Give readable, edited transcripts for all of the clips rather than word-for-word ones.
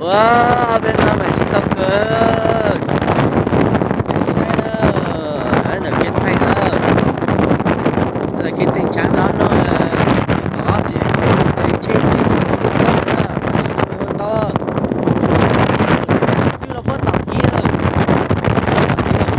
Wah, bên đó mày chỉ tao cơ. Cái gì sai nữa? Ở nơi kia thay nữa. Ở kia tình trạng đó nó có gì? Cái trên này đó nữa. Nó to. Như là có tàu kia. Đã kia thì được.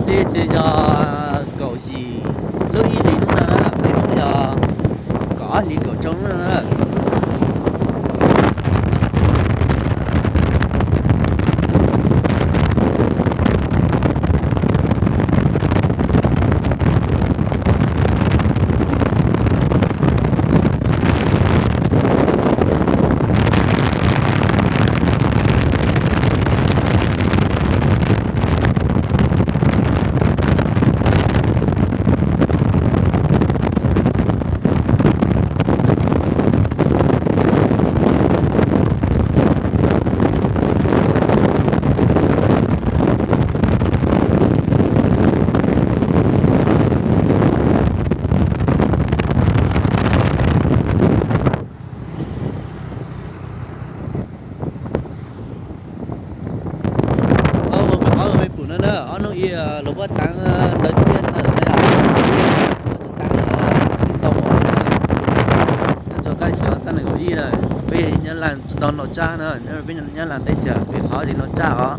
Đi thì giờ cậu gì lưu ý lý nữa nè, bây giờ có lý cậu trống nữa. Nó ý lúc đó tăng lớn tiền ở đây là nó chỉ tăng kinh đồng cho cái xíu tăng này có ý rồi bây giờ nhân làm chỉ toàn nó cha nữa nhưng mà bây giờ nhân làm đây chả vì khó thì nó cha đó.